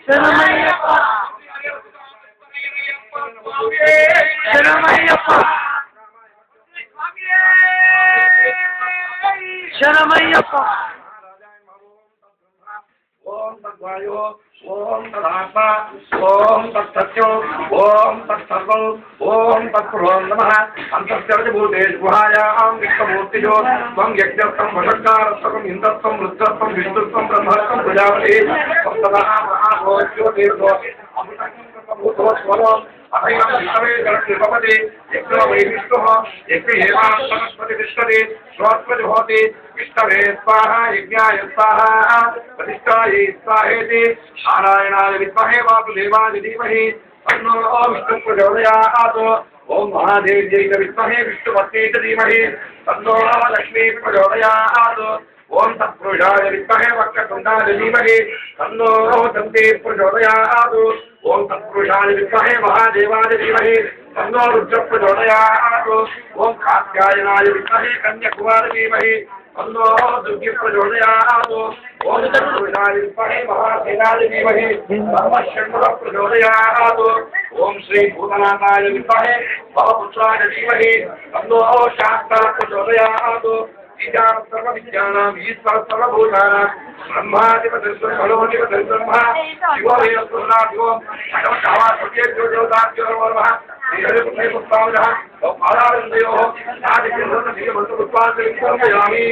శరణమయ్యప్ప శరణమయ్యప్ప శరణమయ్యప్ప ఓం తద్వాయో ఓం తదాత్మా ఓం తత్సత్యం ఓం తత్సర్వం ఓం తత్పురోం నమః అంతర్జలభూతేషు గుహాయాం విశ్వమూర్తిజో త్వం యజ్ఞత్వం వషట్కారత్వం ఇంద్రత్వం రుద్రత్వం విష్ణుత్వం బ్రహ్మత్వం ప్రజాపతి సప్తదః మహాభోజ్యోతిర్భో అమృతభూతోస్వరం అభయం విష్ణవే జగత్పతి యజ్ఞో వై విష్ణుః యజ్ఞ ఏవాం సరస్వతి విష్ణవే స్వాత్మజ భవతి విష్ణవే స్వాహా యజ్ఞాయ స్వాహా ప్రతిష్ఠాయై స్వాహేతి నారాయణాయ విద్మహే వాసుదేవాయ ధీమహి తన్నో విష్ణుః ప్రచోదయాత్ ఓం మహాదేవ్యై విద్మహే విష్ణుపత్న్యై ధీమహి తన్నో లక్ష్మీ ప్రచోదయాత్ ఓం తత్పురుషాయ విద్మహే వక్రతుండాయ ధీమహి తన్నో దంతే ప్రచోదయాత్ ఓం తత్పురుషాయ విద్మహే మహాదేవాయ ధీమహి తన్నో రుద్ర ప్రచోదయాత్ ఓం కాత్యాయనాయ విద్మహే కన్యాకుమారి ధీమహి తన్నో దుర్గి ప్రచోదయాత్ ఓం తత్పురుషాయ విద్మహే మహాసేనాయ ధీమహి సర్వశంకర ప్రచోదయాత్ ఓం శ్రీ భూతనాథాయ విద్మహే భవపుత్రాయ ధీమహి తన్నో శాస్త్ర ప్రచోదయాత్ ఈశాన సర్వ విద్యానాం ఈశ్వర సర్వభూతానాం బ్రహ్మాధిపతిర్బ్రహ్మ బ్రహ్మ శివో వేదపురుషా శివో భగవద్భావాత్మకేభ్యో దేవతాభ్యో నమః శ్రీహరిపుత్రే పుష్పావజః పాదారందయోః నాదికేంద్రపుష్పాంజలిం సమర్పయామి.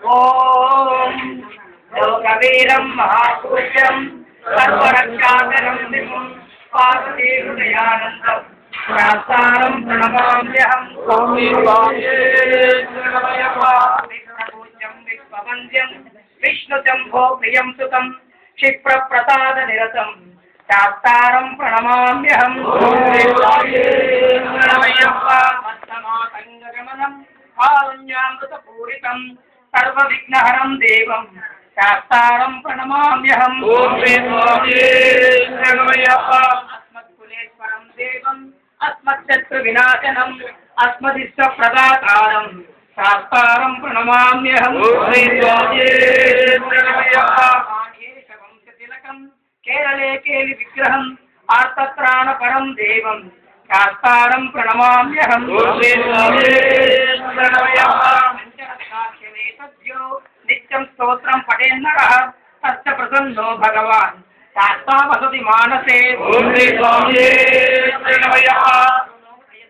ఓం లోకవీరం మహాపూజ్యం సర్వరక్షాకరం విభుం పార్వతీ హృదయానందం శాస్త్రం ప్రణమామ్యహం విష్ణుపూజ్యం విశ్వవంద్యం విష్ణుశంభో ప్రియం సుతం క్షిప్రప్రసాద నిరతం శాస్త్రం ప్రణమామ్యహం మత్తమాతంగగమనం కారుణ్యామృతపూరితం సర్వవిఘ్నహరం దేవం శాస్త్రం ప్రణమామ్యహం అస్మత్కులేశ్వరం దేవం అస్మచ్చత్రు వినాశనం అస్మదిష్ట ప్రదాతారం శాస్త్రం ప్రణమామ్యహం వంశతిలకం కేరళే కేలి విగ్రహం ఆర్తత్రాణపరం దేవం శాస్త్రం ప్రణమామ్యహం పంచరత్నాఖ్యమేతద్యో నిత్యం స్తోత్రం పఠేన్నరః తస్య ప్రసన్నో భగవాన్ శాస్త్రా వసతి మానసే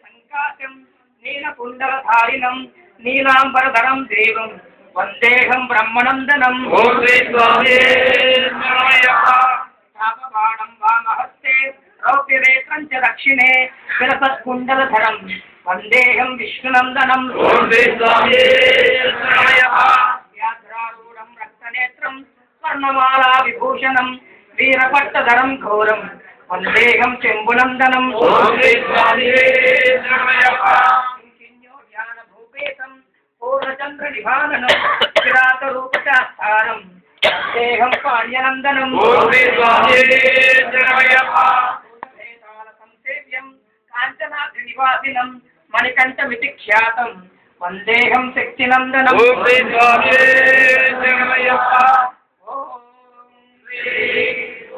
సంకాశం నీలకుండలధారిణం నీలాంబరధరం దేవం వందేహం బ్రహ్మనందనం శాపబాణం వామహస్తే రౌప్యవేత్రం చ దక్షిణే విలసత్కుండలధరం వందేహం విష్ణునందనం వ్యాఘ్రారూఢం రక్తనేత్రం స్వర్ణమాలా విభూషణం వీరపట్టధరం ఘోరం వందేహం చెంబునందనం భూపేతం పూర్ణచంద్ర నిభాననం కిరాతరూపశాస్త్రం వందేహం పాణ్యనందనం సంసేవ్యం కాంచనాద్రి నివాసినం మణికంఠమితి ఖ్యాతం వందేహం శక్తినందనం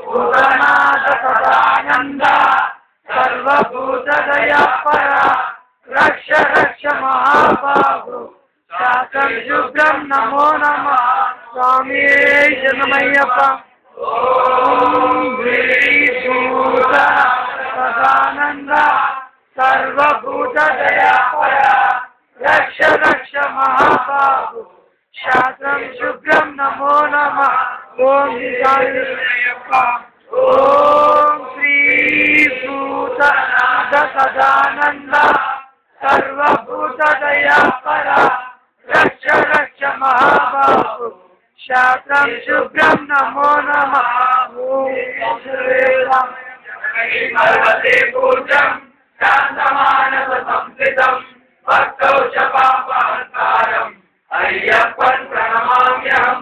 భూతనాథ సదానంద సర్వభూతదయాపర రక్ష రక్ష మహాబాహు శాతం శుభ్రం నమో నమః స్వామి శరణమయ్యప్ప. ఓం భూత సదానంద సర్వభూతదయాపర రక్ష రక్ష మహాబాహు శాతం శుభ్రం నమో నమః. ఓం శ్రీయ్యప్ప. ఓం శ్రీ భూతనాథ సదానంద సర్వభూతదయాపర రక్ష రక్ష మహాబాహు శాతం శుభ్రం నమో నమః. ఓం పూజం శాంతమానస సంస్థితం భక్తౌ చ పాపహంతారం అయ్యప్పన్ ప్రణమామ్యహం.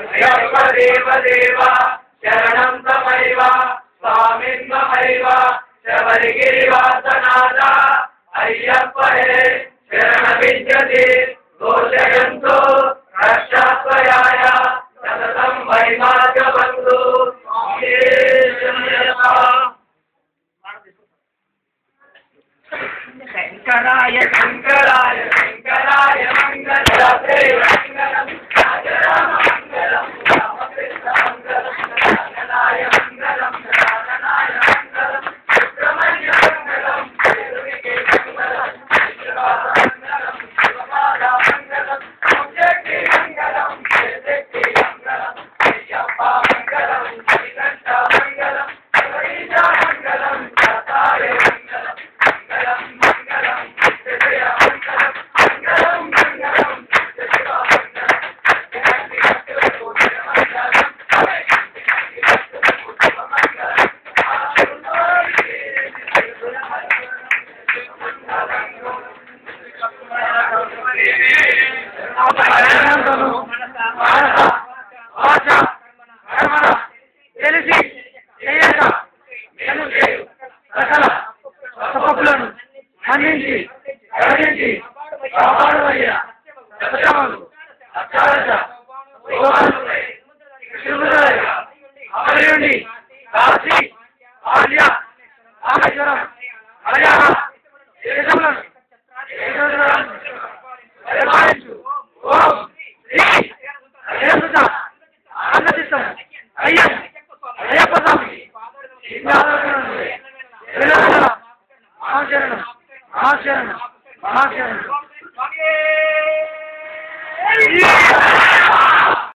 అయ్యప్ప దేవ దేవ శరణం తమైవ స్వామిన్ మమైవ శబరిగిరివాసనాథ అయ్యప్ప హే శరణ విద్యతే ఘోషయంతో రక్షాత్వయాయ అమరేండి కాశీ ఆర్య రామేశ్వరం హరియాణ దేశములను పరిపాలించు ఓం శ్రీ అయ్యప్ప ఆనందిస్తాం అయ్యప్ప స్వామి మహాశరణం మహాశరణం మహాశరణం